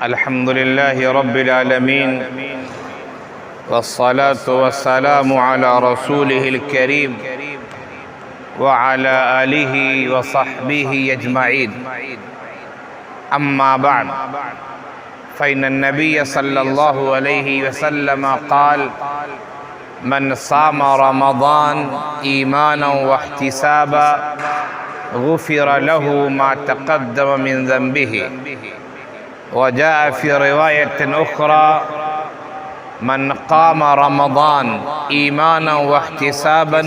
الحمد لله رب العالمين والصلاة والسلام على رسوله الكريم وعلى آله وصحبه أجمعين. أما بعد، فإن النبي صلى الله عليه وسلم قال: من صام رمضان إيمانا واحتسابا غفر له ما تقدم من ذنبه. وجاء في رواية أخرى: من قام رمضان إيمانا واحتسابا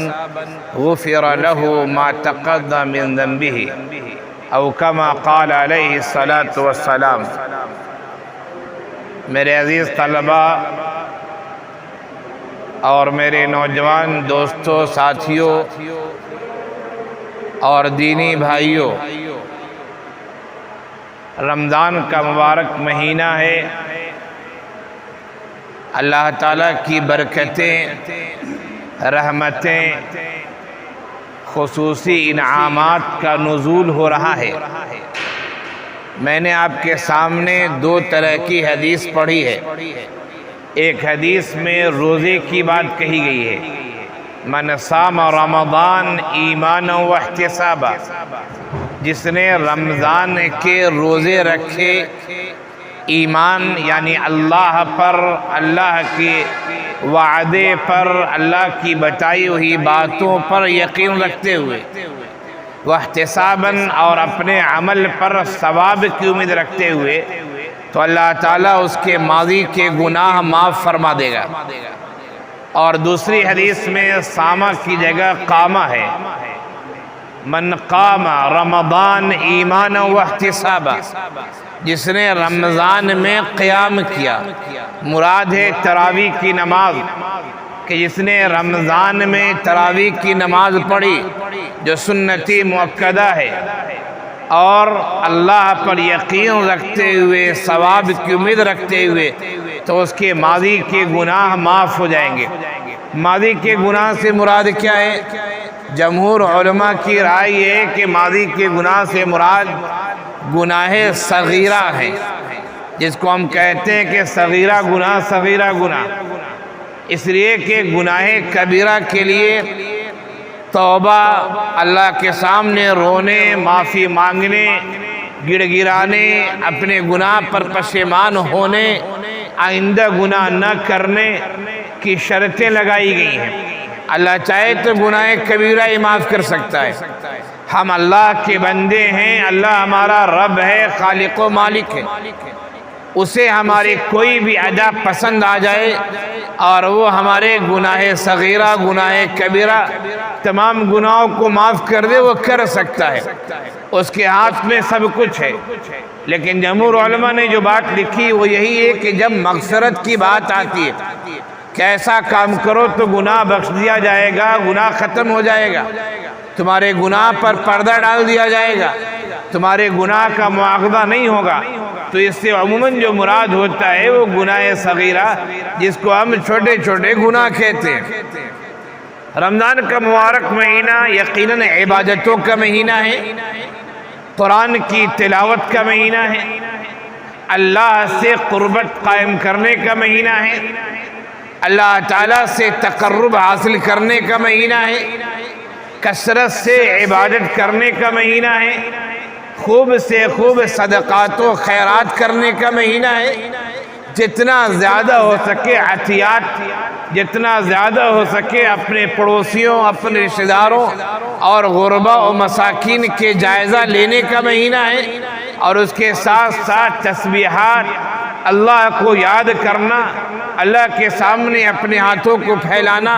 غفر له ما تقدم من ذنبه، أو كما قال عليه الصلاة والسلام. میرے عزیز طلباء اور میرے نوجوان دوستوں، ساتھیوں اور دینی بھائیوں، رمضان کا مبارک مہینہ ہے. اللہ تعالیٰ کی برکتیں، رحمتیں، خصوصی انعامات کا نزول ہو رہا ہے. میں نے آپ کے سامنے دو طرح کی حدیث پڑھی ہے. ایک حدیث میں روزے کی بات کہی گئی ہے: من صام رمضان ایمانا واحتسابا، جس نے رمضان کے روزے رکھے ایمان یعنی اللہ پر، اللہ کے وعدے پر، اللہ کی بتائی ہوئی باتوں پر یقین رکھتے ہوئے، واحتساباً اور اپنے عمل پر ثواب کی امید رکھتے ہوئے، تو اللہ تعالیٰ اس کے ماضی کے گناہ معاف فرما دے گا. اور دوسری حدیث میں سامہ کی جگہ قامہ ہے: من قام رمضان ایمانا واحتسابا، جس نے رمضان میں قیام کیا. مراد ہے تراویح کی نماز، کہ جس نے رمضان میں تراویح کی نماز پڑھی جو سنتی مؤکدہ ہے، اور اللہ پر یقین رکھتے ہوئے، ثواب کی امید رکھتے ہوئے، تو اس کے ماضی کے گناہ معاف ہو جائیں گے. ماضی کے گناہ سے مراد کیا ہے؟ جمہور علماء کی رائے یہ ہے کہ ماضی کے گناہ سے مراد گناہ صغیرہ ہیں، جس کو ہم کہتے ہیں کہ صغیرہ گناہ، صغیرہ گناہ. اس لیے کہ گناہ کبیرہ کے لیے توبہ، اللہ کے سامنے رونے، معافی مانگنے، گڑ گڑانے، اپنے گناہ پر پشیمان ہونے، آئندہ گناہ نہ کرنے کی شرطیں لگائی گئی ہیں. اللہ چاہے تو گناہ کبیرہ ہی معاف کر سکتا ہے. ہم اللہ کے بندے ہیں، اللہ ہمارا رب ہے، خالق و مالک ہے. اسے ہماری کوئی بھی ادا پسند آ جائے اور وہ ہمارے گناہ صغیرہ، گناہ کبیرہ، تمام گناہوں کو معاف کر دے، وہ کر سکتا ہے. اس کے ہاتھ میں سب کچھ ہے. لیکن جمہور علماء نے جو بات لکھی وہ یہی ہے کہ جب مغفرت کی بات آتی ہے کہ ایسا کام کرو تو گناہ بخش دیا جائے گا، گناہ ختم ہو جائے گا، تمہارے گناہ پر پردہ ڈال دیا جائے گا، تمہارے گناہ کا مواخذہ نہیں ہوگا، تو اس سے عموماً جو مراد ہوتا ہے وہ گناہ صغیرہ، جس کو ہم چھوٹے چھوٹے گناہ کہتے ہیں. رمضان کا مبارک مہینہ یقیناً عبادتوں کا مہینہ ہے، قرآن کی تلاوت کا مہینہ ہے، اللہ سے قربت قائم کرنے کا مہینہ ہے، اللہ تعالیٰ سے تقرب حاصل کرنے کا مہینہ ہے، کثرت سے عبادت کرنے کا مہینہ ہے، خوب سے خوب صدقات و خیرات کرنے کا مہینہ ہے. جتنا زیادہ ہو سکے عطیات، جتنا زیادہ ہو سکے اپنے پڑوسیوں، اپنے رشتہ داروں اور غربا و مساکین کے جائزہ لینے کا مہینہ ہے. اور اس کے ساتھ ساتھ تسبیحات، اللہ کو یاد کرنا، اللہ کے سامنے اپنے ہاتھوں کو پھیلانا،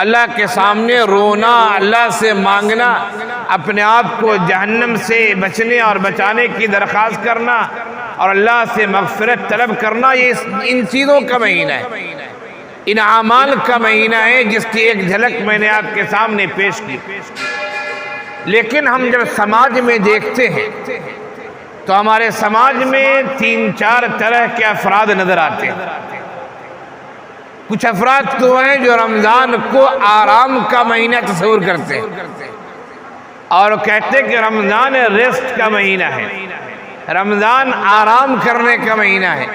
اللہ کے سامنے رونا، اللہ سے مانگنا، اپنے آپ کو جہنم سے بچنے اور بچانے کی درخواست کرنا، اور اللہ سے مغفرت طلب کرنا. یہ ان چیزوں کا مہینہ ہے، ان اعمال کا مہینہ ہے، جس کی ایک جھلک میں نے آپ کے سامنے پیش کی. لیکن ہم جب سماج میں دیکھتے ہیں تو ہمارے سماج میں 3-4 طرح کے افراد نظر آتے ہیں. کچھ افراد تو ہیں جو رمضان کو آرام کا مہینہ تصور کرتے ہیں اور کہتے ہیں کہ رمضان ریسٹ کا مہینہ ہے، رمضان آرام کرنے کا مہینہ ہے،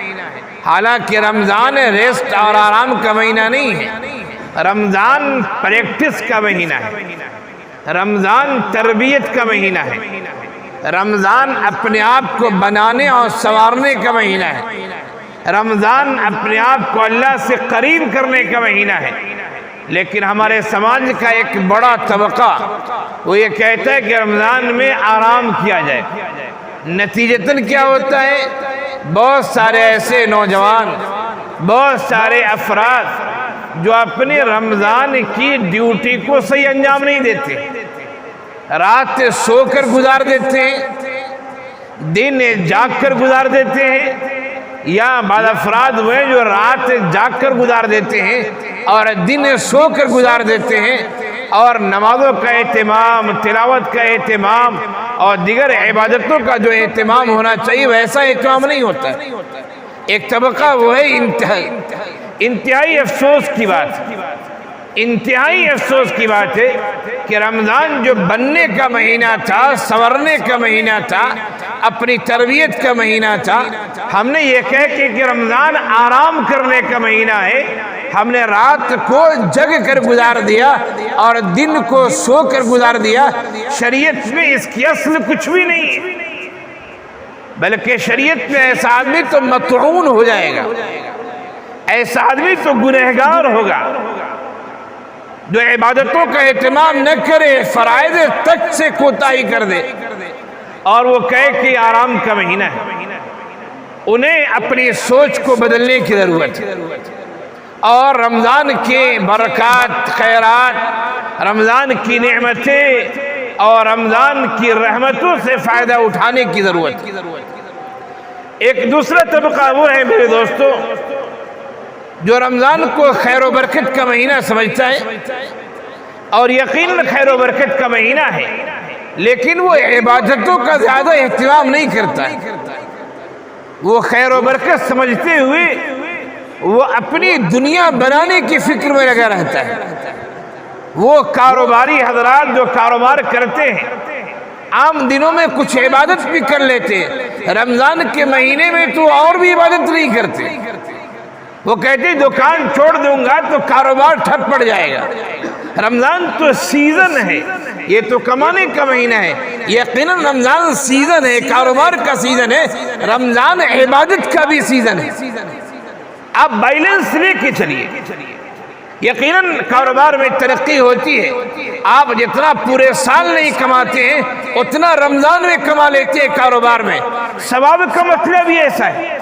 حالانکہ رمضان ریسٹ اور آرام کا مہینہ نہیں ہے، رمضان پریکٹس کا مہینہ ہے، رمضان تربیت کا مہینہ ہے، رمضان اپنے آپ کو بنانے اور سنوارنے کا مہینہ ہے، رمضان اپنے آپ کو اللہ سے قریب کرنے کا مہینہ ہے۔ لیکن ہمارے سماج کا ایک بڑا طبقہ وہ یہ کہتا ہے کہ رمضان میں آرام کیا جائے، نتیجتاً کیا ہوتا ہے؟ بہت سارے ایسے نوجوان، بہت سارے افراد جو اپنے رمضان کی ڈیوٹی کو صحیح انجام نہیں دیتے، رات سو کر گزار دیتے ہیں، دن جاگ کر گزار دیتے ہیں، یا بعض افراد وہ جو رات جاگ کر گزار دیتے ہیں اور دن سو کر گزار دیتے ہیں، اور نمازوں کا اہتمام، تلاوت کا اہتمام اور دیگر عبادتوں کا جو اہتمام ہونا چاہیے ویسا اہتمام نہیں ہوتا ہے۔ ایک طبقہ وہ ہے انتہائی افسوس کی بات، انتہائی افسوس کی بات ہے کہ رمضان جو بننے کا مہینہ تھا، سنورنے کا مہینہ تھا، اپنی تربیت کا مہینہ تھا، ہم نے یہ کہہ کہ رمضان آرام کرنے کا مہینہ ہے، ہم نے رات کو جگ کر گزار دیا اور دن کو سو کر گزار دیا۔ شریعت میں اس کی اصل کچھ بھی نہیں ہے، بلکہ شریعت میں ایسا آدمی تو مطعون ہو جائے گا، ایسا آدمی تو گنہگار ہوگا جو عبادتوں کا اہتمام نہ کرے، فرائض تک سے کوتاہی کر دے اور وہ کہے کہ آرام کا مہینہ ہے۔ انہیں اپنی سوچ کو بدلنے کی ضرورت ہے اور رمضان کے برکات، خیرات، رمضان کی نعمتیں اور رمضان کی رحمتوں سے فائدہ اٹھانے کی ضرورت ہے۔ ایک دوسرا طبقہ وہ ہے میرے دوستو جو رمضان کو خیر و برکت کا مہینہ سمجھتا ہے، اور یقیناً خیر و برکت کا مہینہ ہے، لیکن وہ عبادتوں کا زیادہ اہتمام نہیں کرتا ہے۔ وہ خیر و برکت سمجھتے ہوئے وہ اپنی دنیا بنانے کی فکر میں لگا رہتا ہے۔ وہ کاروباری حضرات جو کاروبار کرتے ہیں عام دنوں میں کچھ عبادت بھی کر لیتے، رمضان کے مہینے میں تو اور بھی عبادت نہیں کرتے۔ وہ کہتے دکان چھوڑ دوں گا تو کاروبار ٹھپ پڑ جائے گا۔ رمضان تو سیزن ہے، یہ تو کمانے کا مہینہ ہے، یقیناً رمضان سیزن ہے، کاروبار کا سیزن ہے، رمضان عبادت کا بھی سیزن ہے۔ آپ بیلنس لے کے چلیے، یقیناً کاروبار میں ترقی ہوتی ہے۔ آپ جتنا پورے سال نہیں کماتے ہیں اتنا رمضان میں کما لیتے ہیں کاروبار میں۔ ثواب کا مطلب یہ ایسا ہے،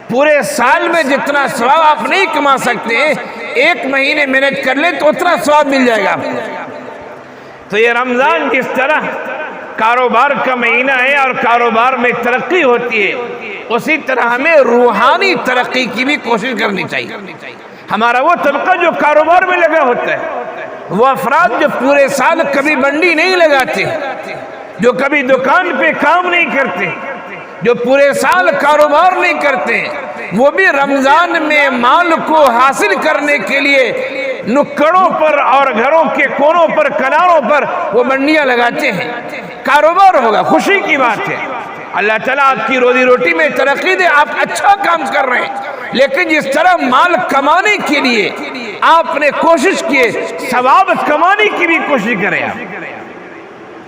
پورے سال میں جتنا ثواب آپ نہیں کما سکتے ہیں ایک مہینے محنت کر لیں تو اتنا ثواب مل جائے گا آپ کو۔ تو یہ رمضان جس طرح کاروبار کا مہینہ ہے اور کاروبار میں ترقی ہوتی ہے، اسی طرح ہمیں روحانی ترقی کی بھی کوشش کرنی چاہیے۔ ہمارا وہ طبقہ جو کاروبار میں لگا ہوتا ہے، وہ افراد جو پورے سال کبھی منڈی نہیں لگاتے، جو کبھی دکان پہ کام نہیں کرتے، جو پورے سال کاروبار نہیں کرتے، وہ بھی رمضان میں مال کو حاصل کرنے کے لیے نکڑوں پر اور گھروں کے کونوں پر، کناروں پر وہ منڈیاں لگاتے ہیں۔ کاروبار ہوگا، خوشی کی بات ہے، اللہ تعالیٰ آپ کی روزی روٹی میں ترقی دے، آپ اچھا کام کر رہے ہیں، لیکن جس طرح مال کمانے کے لیے آپ نے کوشش کیے، ثواب کمانے کی بھی کوشش کریں۔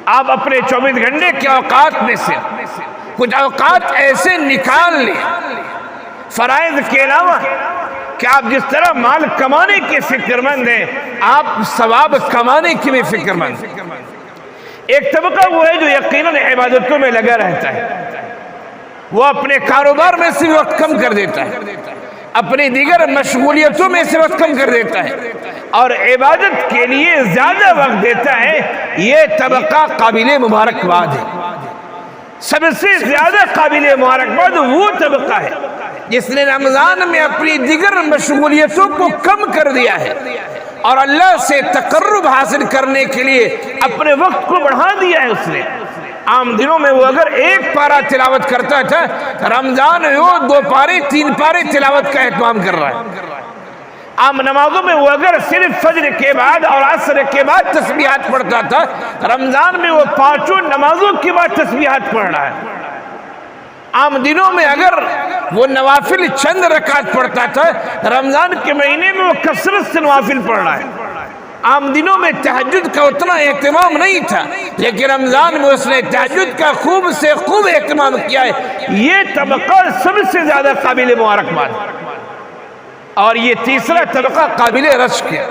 آپ اپنے 24 گھنٹے کے اوقات میں سے کچھ اوقات ایسے نکال لیں فرائض کے علاوہ کہ آپ جس طرح مال کمانے کے فکر مند ہیں آپ ثواب کمانے کی بھی فکر مند ہیں۔ ایک طبقہ وہ ہے جو یقیناً عبادتوں میں لگا رہتا ہے، وہ اپنے کاروبار میں سے وقت کم کر دیتا ہے، اپنی دیگر مشغولیتوں میں سے وقت کم کر دیتا ہے اور عبادت کے لیے زیادہ وقت دیتا ہے۔ یہ طبقہ قابل مبارکباد ہے۔ سب سے زیادہ قابل مبارکباد وہ طبقہ ہے جس نے رمضان میں اپنی دیگر مشغولیتوں کو کم کر دیا ہے اور اللہ سے تقرب حاصل کرنے کے لیے اپنے وقت کو بڑھا دیا ہے۔ اس نے عام دنوں میں وہ اگر ایک پارہ تلاوت کرتا تھا، رمضان میں وہ 2 پارے 3 پارے تلاوت کا اہتمام کر رہا ہے۔ عام نمازوں میں وہ اگر صرف فجر کے بعد اور عصر کے بعد تسبیحات پڑھتا تھا، رمضان میں وہ 5 نمازوں کے بعد تسبیحات پڑھ رہا ہے۔ عام دنوں میں اگر وہ نوافل چند رکعت پڑھتا تھا، رمضان کے مہینے میں وہ کثرت سے نوافل پڑھ رہا ہے۔ عام دنوں میں تہجد کا اتنا اہتمام نہیں تھا، لیکن رمضان میں اس نے تہجد کا خوب سے خوب اہتمام کیا ہے۔ یہ طبقہ سب سے زیادہ قابل مبارکباد، اور یہ تیسرا طبقہ قابل رشک ہے۔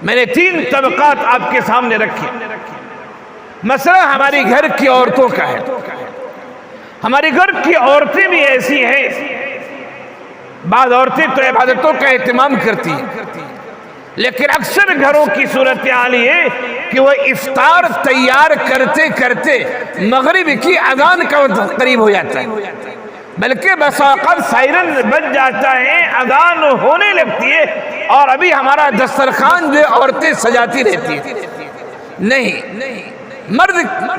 میں نے 3 طبقات آپ کے سامنے رکھے۔ مسئلہ ہماری گھر کی عورتوں کا ہے۔ ہمارے گھر کی عورتیں بھی ایسی ہیں، بعض عورتیں تو عبادتوں کا اہتمام کرتی ہیں، لیکن اکثر گھروں کی صورتحال یہ کہ وہ افطار تیار کرتے کرتے مغرب کی اذان کا وقت قریب ہو جاتا ہے، بلکہ بس اوقات سائرن بج جاتا ہے، اذان ہونے لگتی ہے، اور ابھی ہمارا دسترخوان جو عورتیں سجاتی رہتی ہیں۔ نہیں، مرد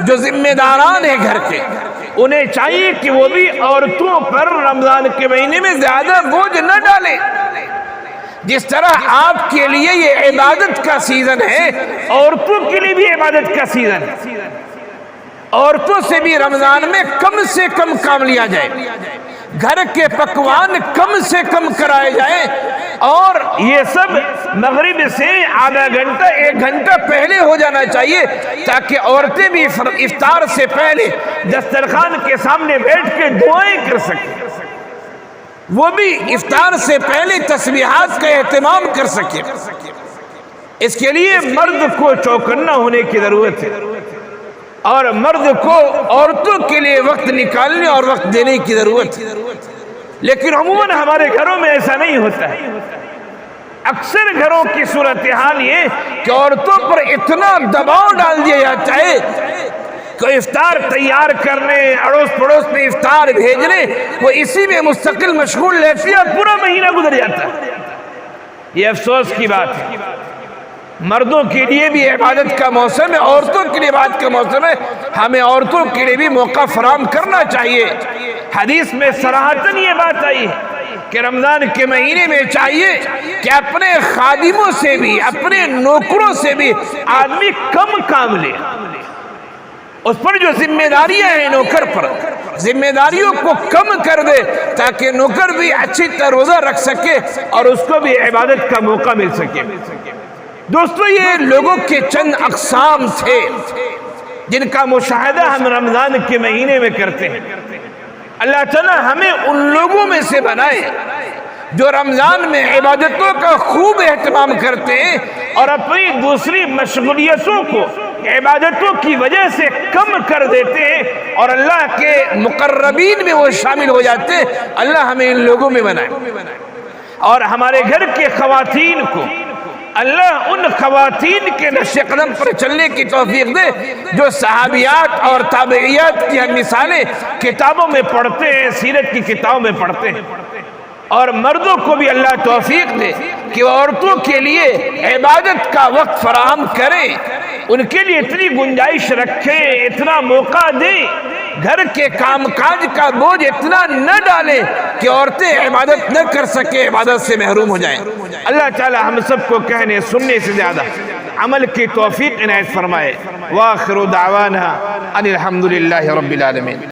جو ذمہ داران ہیں گھر کے، انہیں چاہیے کہ وہ بھی عورتوں پر رمضان کے مہینے میں زیادہ بوجھ نہ ڈالیں۔ جس طرح آپ کے لیے یہ عبادت کا سیزن ہے، عورتوں کے لیے بھی عبادت کا سیزن ہے۔ عورتوں سے بھی رمضان میں کم سے کم کام لیا جائے، گھر کے پکوان کم سے کم کرائے جائیں، اور یہ سب مغرب سے آدھا گھنٹہ 1 گھنٹہ پہلے ہو جانا چاہیے، تاکہ عورتیں بھی افطار سے پہلے دسترخوان کے سامنے بیٹھ کے دعائیں کر سکیں، وہ بھی افطار سے پہلے تسبیحات کا اہتمام کر سکیں۔ اس کے لیے مرد کو چوکنا ہونے کی ضرورت ہے، اور مرد کو عورتوں کے لیے وقت نکالنے اور وقت دینے کی ضرورت ہے۔ لیکن عموماً ہمارے گھروں میں ایسا نہیں ہوتا ہے۔ اکثر گھروں کی صورتحال یہ کہ عورتوں پر اتنا دباؤ ڈال دیا جاتا ہے کہ افطار تیار کرنے، اڑوس پڑوس میں افطار بھیجنے، وہ اسی میں مستقل مشغول رہتی ہے، اور پورا مہینہ گزر جاتا ہے۔ یہ افسوس کی بات ہے۔ مردوں کے لیے بھی عبادت کا موسم ہے، عورتوں کے لیے عبادت کا موسم ہے، ہمیں عورتوں کے لیے بھی موقع فراہم کرنا چاہیے۔ حدیث میں صراحتاً یہ بات آئی ہے کہ رمضان کے مہینے میں چاہیے کہ اپنے خادموں سے بھی، اپنے نوکروں سے بھی آدمی کم کام لے، اس پر جو ذمہ داریاں ہیں نوکر پر، ذمہ داریوں کو کم کر دے، تاکہ نوکر بھی اچھی طرح روزہ رکھ سکے اور اس کو بھی عبادت کا موقع مل سکے۔ دوستو، یہ لوگوں کے چند اقسام تھے جن کا مشاہدہ ہم رمضان کے مہینے میں کرتے ہیں۔ اللہ تعالیٰ ہمیں ان لوگوں میں سے بنائے جو رمضان میں عبادتوں کا خوب اہتمام کرتے ہیں، اور اپنی دوسری مشغولیتوں کو عبادتوں کی وجہ سے کم کر دیتے ہیں، اور اللہ کے مقربین میں وہ شامل ہو جاتے ہیں۔ اللہ ہمیں ان لوگوں میں بنائے، اور ہمارے گھر کے خواتین کو اللہ ان خواتین کے نقش قدم پر چلنے کی توفیق دے جو صحابیات اور تابعیات کی ہم مثالیں کتابوں میں پڑھتے ہیں، سیرت کی کتابوں میں پڑھتے ہیں۔ اور مردوں کو بھی اللہ توفیق دے کہ وہ عورتوں کے لیے عبادت کا وقت فراہم کریں، ان کے لیے اتنی گنجائش رکھیں، اتنا موقع دیں، گھر کے کام کاج کا بوجھ اتنا نہ ڈالیں کہ عورتیں عبادت نہ کر سکیں، عبادت سے محروم ہو جائیں۔ اللہ تعالی ہم سب کو کہنے سننے سے زیادہ عمل کی توفیق عنایت فرمائے۔ وآخر دعوانا ان الحمد للہ رب العالمین۔